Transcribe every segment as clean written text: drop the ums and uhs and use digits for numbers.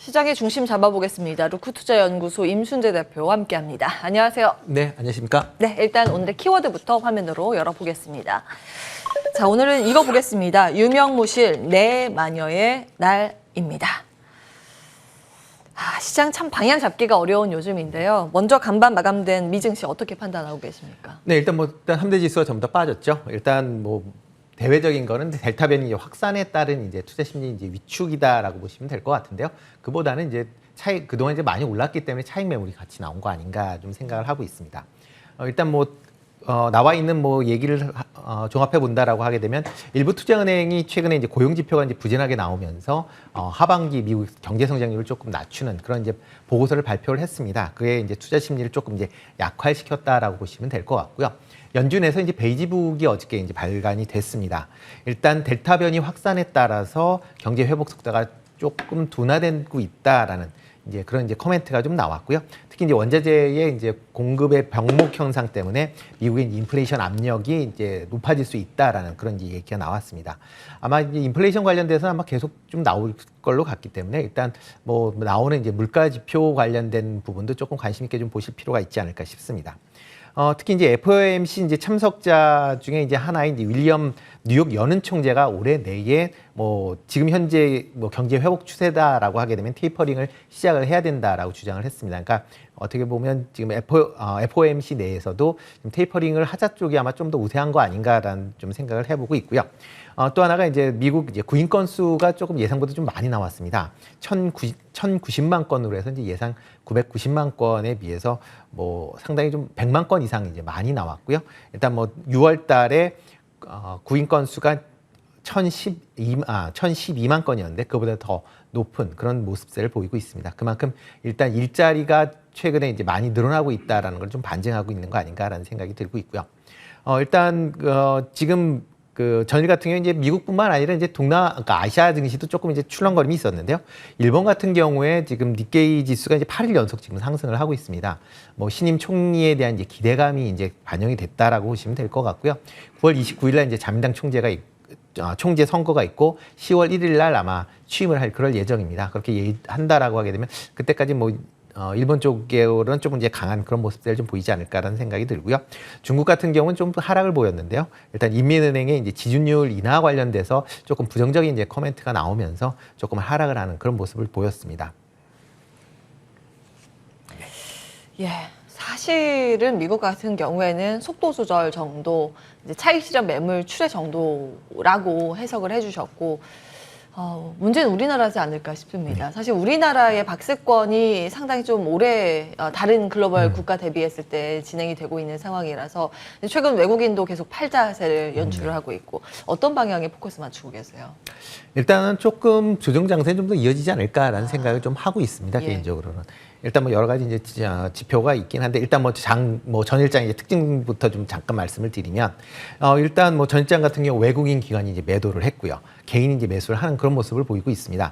시장의 중심 잡아보겠습니다. 루크투자연구소 임순재 대표와 함께합니다. 안녕하세요. 네, 안녕하십니까? 네, 일단 오늘의 키워드부터 화면으로 열어보겠습니다. 자, 오늘은 이거 보겠습니다. 유명무실 내 마녀의 날입니다. 시장 참 방향 잡기가 어려운 요즘인데요. 먼저 간밤 마감된 미증시 어떻게 판단하고 계십니까? 네, 일단 함대 지수가 전부 다 빠졌죠. 일단 대외적인 거는 델타 변이 확산에 따른 이제 투자 심리 이제 위축이다라고 보시면 될 것 같은데요. 그보다는 이제 그동안 이제 많이 올랐기 때문에 차익 매물이 같이 나온 거 아닌가 좀 생각을 하고 있습니다. 일단 나와 있는 얘기를 종합해 본다라고 하게 되면 일부 투자은행이 최근에 이제 고용 지표가 이제 부진하게 나오면서 하반기 미국 경제 성장률을 조금 낮추는 그런 이제 보고서를 발표를 했습니다. 그게 이제 투자 심리를 조금 이제 약화시켰다라고 보시면 될 것 같고요. 연준에서 이제 베이지북이 어저께 이제 발간이 됐습니다. 일단 델타 변이 확산에 따라서 경제 회복 속도가 조금 둔화되고 있다라는 이제 그런 이제 코멘트가 좀 나왔고요. 특히 이제 원자재의 이제 공급의 병목 현상 때문에 미국의 인플레이션 압력이 이제 높아질 수 있다라는 그런 이제 얘기가 나왔습니다. 아마 이제 인플레이션 관련돼서 아마 계속 좀 나올 걸로 같기 때문에 일단 나오는 이제 물가 지표 관련된 부분도 조금 관심 있게 좀 보실 필요가 있지 않을까 싶습니다. 특히 이제 FOMC 이제 참석자 중에 이제 하나인 이제 윌리엄 뉴욕 연은 총재가 올해 내에 지금 현재 경제 회복 추세다라고 하게 되면 테이퍼링을 시작을 해야 된다라고 주장을 했습니다. 그러니까 어떻게 보면 지금 FOMC 내에서도 지금 테이퍼링을 하자 쪽이 아마 좀 더 우세한 거 아닌가라는 좀 생각을 해보고 있고요. 또 하나가 이제 미국 이제 구인 건수가 조금 예상보다 좀 많이 나왔습니다. 1,090만 건으로 해서 이제 예상 990만 건에 비해서 상당히 좀 100만 건 이상 이제 많이 나왔고요. 일단 6월 달에 구인 건수가 1,012만 건이었는데 그보다 더 높은 그런 모습세를 보이고 있습니다. 그만큼 일단 일자리가 최근에 이제 많이 늘어나고 있다라는 걸 좀 반증하고 있는 거 아닌가라는 생각이 들고 있고요. 일단 지금 전일 같은 경우에 이제 미국뿐만 아니라 이제 그러니까 아시아 증시도 조금 이제 출렁거림이 있었는데요. 일본 같은 경우에 지금 니케이 지수가 이제 8일 연속 지금 상승을 하고 있습니다. 신임 총리에 대한 이제 기대감이 이제 반영이 됐다라고 보시면 될 것 같고요. 9월 29일 날 이제 자민당 총재 선거가 있고 10월 1일 날 아마 취임을 할 그럴 예정입니다. 그렇게 한다라고 하게 되면 그때까지 일본 쪽으로는 좀 이제 강한 그런 모습들을 좀 보이지 않을까라는 생각이 들고요. 중국 같은 경우는 좀 하락을 보였는데요. 일단 인민은행의 이제 지준율 인하 관련돼서 조금 부정적인 이제 코멘트가 나오면서 조금 하락을 하는 그런 모습을 보였습니다. 예. 사실은 미국 같은 경우에는 속도 조절 정도, 이제 차익 실현 매물 출회 정도라고 해석을 해주셨고, 문제는 우리나라지 않을까 싶습니다. 사실 우리나라의 박스권이 상당히 좀 오래 다른 글로벌 국가 대비했을 때 진행이 되고 있는 상황이라서 최근 외국인도 계속 팔자세를 연출을 하고 있고 어떤 방향에 포커스 맞추고 계세요? 일단은 조금 조정 장세는 좀 더 이어지지 않을까라는 생각을 좀 하고 있습니다. 예. 개인적으로는. 일단 여러 가지 이제 지표가 있긴 한데 일단 전일장 특징부터 좀 잠깐 말씀을 드리면 일단 전일장 같은 경우 외국인 기관이 이제 매도를 했고요. 개인이 이제 매수를 하는 그런 모습을 보이고 있습니다.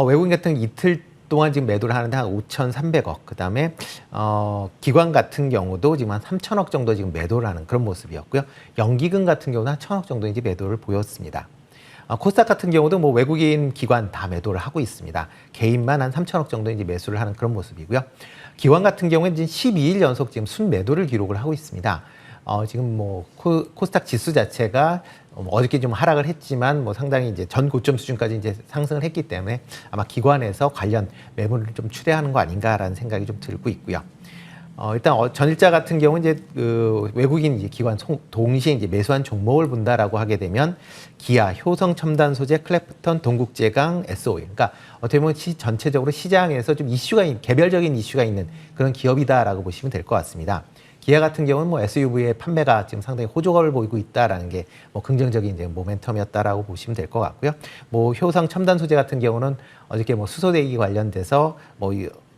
외국인 같은 경우 이틀 동안 지금 매도를 하는데 한 5,300억. 그다음에 기관 같은 경우도 지금 한 3,000억 정도 지금 매도를 하는 그런 모습이었고요. 연기금 같은 경우는 한 1,000억 정도 이제 매도를 보였습니다. 코스닥 같은 경우도 외국인 기관 다 매도를 하고 있습니다. 개인만 한 3,000억 정도 이제 매수를 하는 그런 모습이고요. 기관 같은 경우는 지금 12일 연속 지금 순매도를 기록을 하고 있습니다. 지금 코스닥 지수 자체가 어저께 좀 하락을 했지만 상당히 이제 전 고점 수준까지 이제 상승을 했기 때문에 아마 기관에서 관련 매물을 좀 추대하는 거 아닌가라는 생각이 좀 들고 있고요. 일단 전일자 같은 경우는 이제 외국인 이제 기관 동시에 이제 매수한 종목을 본다라고 하게 되면 기아, 효성 첨단 소재, 클래프턴, 동국제강, SOE. 그러니까 어떻게 보면 전체적으로 시장에서 좀 개별적인 이슈가 있는 그런 기업이다라고 보시면 될 것 같습니다. 기아 같은 경우는 SUV의 판매가 지금 상당히 호조를 보이고 있다라는 게 긍정적인 이제 모멘텀이었다라고 보시면 될 것 같고요. 효성 첨단 소재 같은 경우는 어저께 수소대기 관련돼서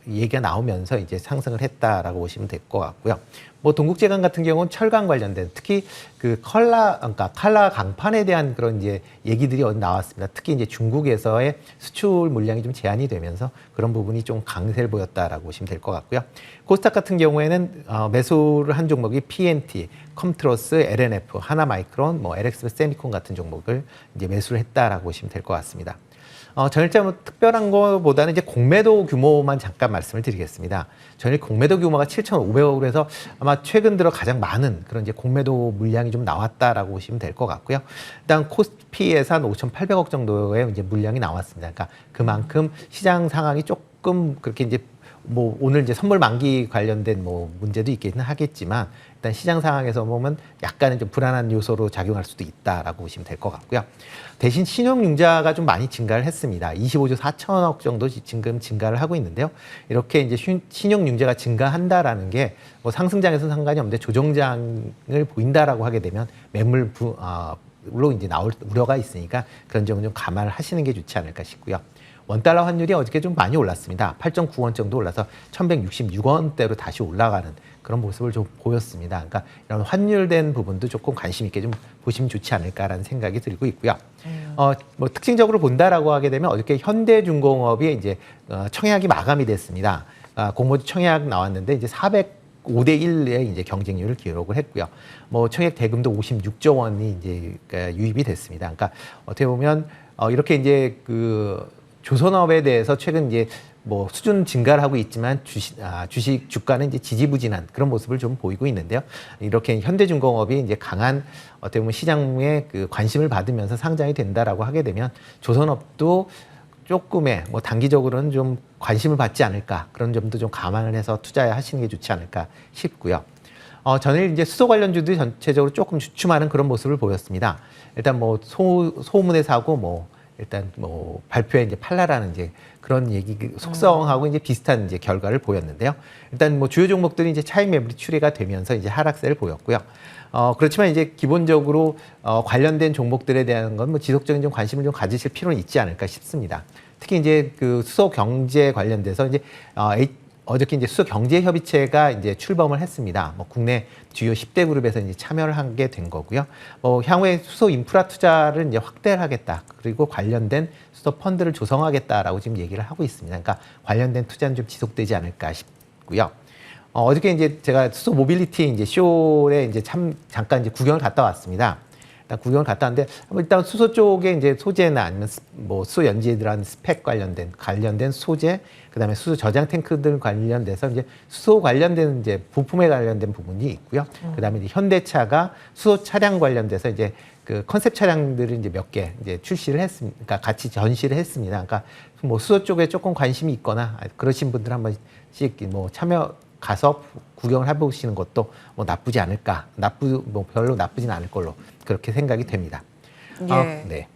얘기가 나오면서 이제 상승을 했다라고 보시면 될 것 같고요. 동국제강 같은 경우는 철강 관련된 특히 그러니까 칼라 강판에 대한 그런 이제 얘기들이 나왔습니다. 특히 이제 중국에서의 수출 물량이 좀 제한이 되면서 그런 부분이 좀 강세를 보였다라고 보시면 될 것 같고요. 코스닥 같은 경우에는 매수를 한 종목이 PNT, 컴트로스, LNF, 하나마이크론, LX 세미콘 같은 종목을 이제 매수를 했다라고 보시면 될 것 같습니다. 전일장 뭐 특별한 거보다는 이제 공매도 규모만 잠깐 말씀을 드리겠습니다. 전일 공매도 규모가 7,500억으로 해서 아마 최근 들어 가장 많은 그런 이제 공매도 물량이 좀 나왔다라고 보시면 될 것 같고요. 일단 코스피에서 한 5,800억 정도의 이제 물량이 나왔습니다. 그러니까 그만큼 시장 상황이 조금 그렇게 이제 뭐 오늘 이제 선물 만기 관련된 뭐 문제도 있기는 하겠지만 일단 시장 상황에서 보면 약간은 좀 불안한 요소로 작용할 수도 있다라고 보시면 될 것 같고요. 대신 신용융자가 좀 많이 증가를 했습니다. 25조 4천억 정도 지금 증가를 하고 있는데요. 이렇게 이제 신용융자가 증가한다라는 게 뭐 상승장에서 상관이 없는데 조정장을 보인다라고 하게 되면 매물로 이제 나올 우려가 있으니까 그런 점은 좀 감안을 하시는 게 좋지 않을까 싶고요. 원달러 환율이 어저께 좀 많이 올랐습니다. 8.9원 정도 올라서 1,166원대로 다시 올라가는 그런 모습을 좀 보였습니다. 그러니까 이런 환율된 부분도 조금 관심 있게 좀 보시면 좋지 않을까라는 생각이 들고 있고요. 뭐 특징적으로 본다라고 하게 되면 어저께 현대중공업이 이제 청약이 마감이 됐습니다. 공모주 청약 나왔는데 이제 405대 1의 이제 경쟁률을 기록을 했고요. 뭐 청약 대금도 56조 원이 이제 유입이 됐습니다. 그러니까 어떻게 보면 이렇게 이제 조선업에 대해서 최근 이제 뭐 수준 증가를 하고 있지만 주식 주가는 이제 지지부진한 그런 모습을 좀 보이고 있는데요. 이렇게 현대중공업이 이제 강한 어떻게 보면 시장에 관심을 받으면서 상장이 된다라고 하게 되면 조선업도 조금의 뭐 단기적으로는 좀 관심을 받지 않을까 그런 점도 좀 감안을 해서 투자하시는 게 좋지 않을까 싶고요. 전일 이제 수소 관련주도 전체적으로 조금 주춤하는 그런 모습을 보였습니다. 일단 뭐 소문에 사고 뭐 일단 뭐 발표에 이제 팔라라는 이제 그런 얘기 속성하고 이제 비슷한 이제 결과를 보였는데요. 일단 뭐 주요 종목들이 이제 차익 매물이 출회가 되면서 이제 하락세를 보였고요. 그렇지만 이제 기본적으로 관련된 종목들에 대한 건 뭐 지속적인 좀 관심을 좀 가지실 필요는 있지 않을까 싶습니다. 특히 이제 수소 경제 관련돼서 이제 어저께 이제 수소 경제 협의체가 이제 출범을 했습니다. 뭐 국내 주요 10대 그룹에서 이제 참여를 하게 된 거고요. 향후에 수소 인프라 투자를 이제 확대를 하겠다. 그리고 관련된 수소 펀드를 조성하겠다라고 지금 얘기를 하고 있습니다. 그러니까 관련된 투자는 좀 지속되지 않을까 싶고요. 어저께 이제 제가 수소 모빌리티 이제 쇼에 이제 잠깐 이제 구경을 갔다 왔습니다. 일단 구경을 갔다 왔는데 일단 수소 쪽에 이제 소재나 아니면 뭐 수소 연지에 스펙 관련된 소재, 그다음에 수소 저장 탱크들 관련돼서 이제 수소 관련된 이제 부품에 관련된 부분이 있고요. 그다음에 이제 현대차가 수소 차량 관련돼서 이제 컨셉 차량들을 이제 몇 개 이제 출시를 했습니다. 그러니까 같이 전시를 했습니다. 그러니까 뭐 수소 쪽에 조금 관심이 있거나 그러신 분들 한 번씩 뭐 가서 구경을 해보시는 것도 뭐 나쁘지 않을까, 뭐 별로 나쁘진 않을 걸로 그렇게 생각이 됩니다. 예. 네.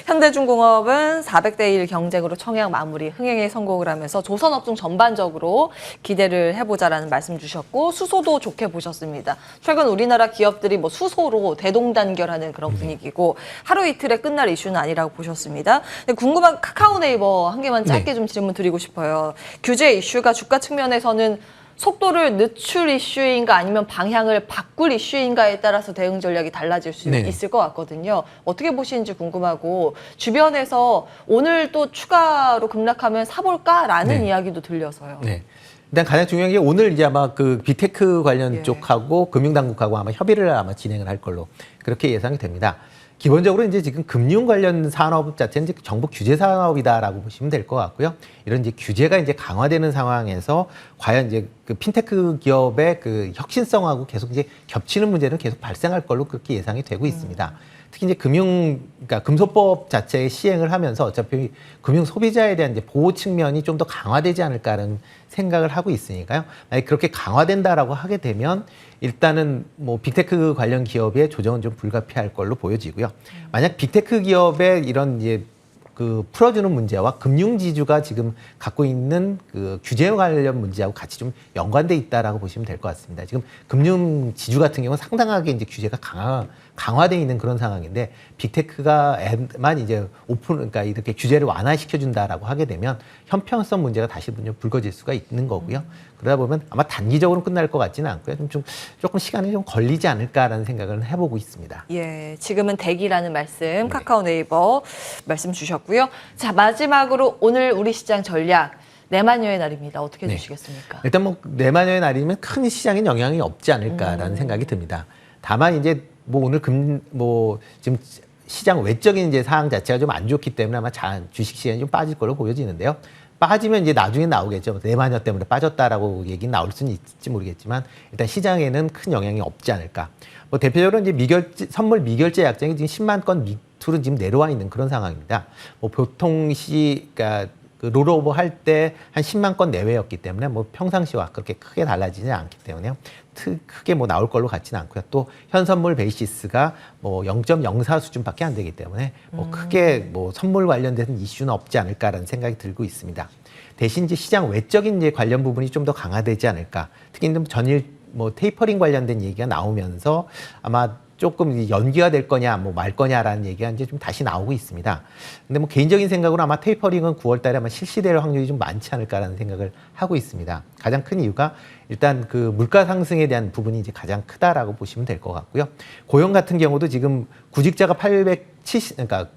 현대중공업은 400대 1 경쟁으로 청약 마무리 흥행에 성공을 하면서 조선업종 전반적으로 기대를 해보자라는 말씀 주셨고 수소도 좋게 보셨습니다. 최근 우리나라 기업들이 뭐 수소로 대동단결하는 그런 분위기고 하루 이틀에 끝날 이슈는 아니라고 보셨습니다. 근데 궁금한 카카오네이버 한 개만 짧게 좀 질문 드리고 싶어요. 규제 이슈가 주가 측면에서는 속도를 늦출 이슈인가 아니면 방향을 바꿀 이슈인가에 따라서 대응 전략이 달라질 수 있을 것 같거든요. 어떻게 보시는지 궁금하고 주변에서 오늘 또 추가로 급락하면 사볼까라는 이야기도 들려서요. 네. 일단 가장 중요한 게 오늘 이제 아마 빅테크 관련 쪽하고 금융당국하고 아마 협의를 아마 진행을 할 걸로 그렇게 예상이 됩니다. 기본적으로 이제 지금 금융 관련 산업 자체는 이제 정부 규제 산업이다라고 보시면 될 것 같고요. 이런 이제 규제가 이제 강화되는 상황에서 과연 이제 핀테크 기업의 혁신성하고 계속 이제 겹치는 문제는 계속 발생할 걸로 그렇게 예상이 되고 있습니다. 특히 이제 그러니까 금소법 자체의 시행을 하면서 어차피 금융 소비자에 대한 이제 보호 측면이 좀 더 강화되지 않을까라는 생각을 하고 있으니까요. 만약 그렇게 강화된다라고 하게 되면 일단은 뭐 빅테크 관련 기업의 조정은 좀 불가피할 걸로 보여지고요. 만약 빅테크 기업의 이런 이제 풀어주는 문제와 금융지주가 지금 갖고 있는 규제 관련 문제하고 같이 좀 연관돼 있다라고 보시면 될 것 같습니다. 지금 금융지주 같은 경우는 상당하게 이제 규제가 강화돼 있는 그런 상황인데 빅테크가만 이제 그러니까 이렇게 규제를 완화시켜준다라고 하게 되면 형평성 문제가 다시 불거질 수가 있는 거고요. 그러다 보면 아마 단기적으로 끝날 것 같지는 않고요. 조금 시간이 좀 걸리지 않을까라는 생각을 해보고 있습니다. 예, 지금은 대기라는 말씀 카카오네이버 말씀 주셨고요. 자, 마지막으로 오늘 우리 시장 전략 내마녀의 날입니다. 어떻게 주시겠습니까? 일단 뭐 내마녀의 날이면 큰 시장에 영향이 없지 않을까라는 생각이 듭니다. 다만 이제 뭐 오늘 지금 시장 외적인 이제 상황 자체가 좀 안 좋기 때문에 아마 주식 시장이 좀 빠질 걸로 보여지는데요. 빠지면 이제 나중에 나오겠죠. 내마녀 때문에 빠졌다라고 얘기는 나올 수는 있을지 모르겠지만 일단 시장에는 큰 영향이 없지 않을까. 뭐 대표적으로 이제 선물 미결제 약정이 지금 10만 건 밑으로 지금 내려와 있는 그런 상황입니다. 뭐 보통 그러니까 그 롤오버 할 때 한 10만 건 내외였기 때문에 뭐 평상시와 그렇게 크게 달라지지 않기 때문에요. 크게 뭐 나올 걸로 같지는 않고요. 또 현선물 베이시스가 뭐 0.04 수준밖에 안 되기 때문에 뭐 크게 뭐 선물 관련된 이슈는 없지 않을까라는 생각이 들고 있습니다. 대신 이제 시장 외적인 이제 관련 부분이 좀 더 강화되지 않을까. 특히 전일 뭐 테이퍼링 관련된 얘기가 나오면서 아마 조금 연기가 될 거냐, 뭐 말 거냐라는 얘기가 이제 좀 다시 나오고 있습니다. 근데 뭐 개인적인 생각으로 아마 테이퍼링은 9월 달에 아마 실시될 확률이 좀 많지 않을까라는 생각을 하고 있습니다. 가장 큰 이유가 일단 그 물가 상승에 대한 부분이 이제 가장 크다라고 보시면 될 것 같고요. 고용 같은 경우도 지금 구직자가 그러니까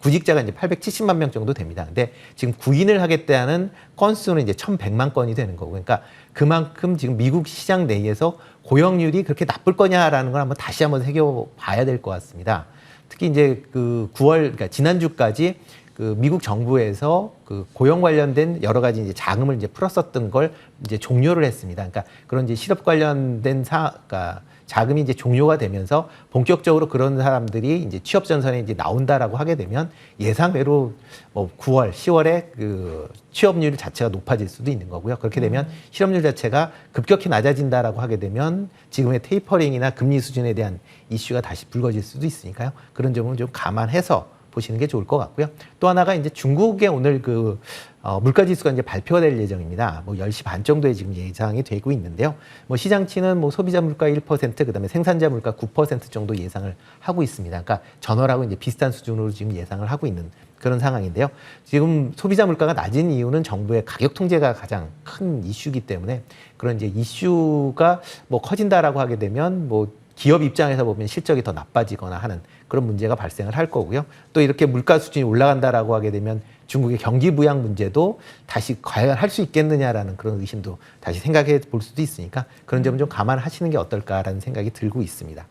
구직자가 이제 870만 명 정도 됩니다. 근데 지금 구인을 하겠다는 건수는 이제 1,100만 건이 되는 거고. 그러니까 그만큼 지금 미국 시장 내에서 고용률이 그렇게 나쁠 거냐라는 걸 한번 다시 한번 새겨봐야 될 것 같습니다. 특히 이제 그 9월, 그러니까 지난주까지 그 미국 정부에서 그 고용 관련된 여러 가지 이제 자금을 이제 풀었었던 걸 이제 종료를 했습니다. 그러니까 그런 이제 실업 관련된 그러니까 자금이 이제 종료가 되면서 본격적으로 그런 사람들이 이제 취업 전선에 이제 나온다라고 하게 되면 예상외로 뭐 9월, 10월에 그 취업률 자체가 높아질 수도 있는 거고요. 그렇게 되면 실업률 자체가 급격히 낮아진다라고 하게 되면 지금의 테이퍼링이나 금리 수준에 대한 이슈가 다시 불거질 수도 있으니까요. 그런 점을 좀 감안해서 보시는 게 좋을 것 같고요. 또 하나가 이제 중국의 오늘 그 물가 지수가 이제 발표가 될 예정입니다. 뭐 10시 반 정도에 지금 예상이 되고 있는데요. 뭐 시장치는 뭐 소비자 물가 1%, 그다음에 생산자 물가 9% 정도 예상을 하고 있습니다. 그러니까 전월하고 이제 비슷한 수준으로 지금 예상을 하고 있는 그런 상황인데요. 지금 소비자 물가가 낮은 이유는 정부의 가격 통제가 가장 큰 이슈이기 때문에 그런 이제 이슈가 뭐 커진다라고 하게 되면 뭐 기업 입장에서 보면 실적이 더 나빠지거나 하는 그런 문제가 발생을 할 거고요. 또 이렇게 물가 수준이 올라간다라고 하게 되면 중국의 경기 부양 문제도 다시 과연 할 수 있겠느냐라는 그런 의심도 다시 생각해 볼 수도 있으니까 그런 점은 좀 감안하시는 게 어떨까라는 생각이 들고 있습니다.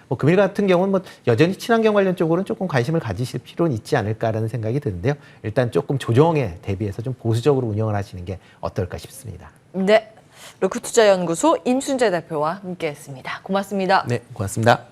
뭐 금일 같은 경우는 뭐 여전히 친환경 관련 쪽으로는 조금 관심을 가지실 필요는 있지 않을까라는 생각이 드는데요. 일단 조금 조정에 대비해서 좀 보수적으로 운영을 하시는 게 어떨까 싶습니다. 네, 르크투자연구소 임순재 대표와 함께했습니다. 고맙습니다. 네, 고맙습니다.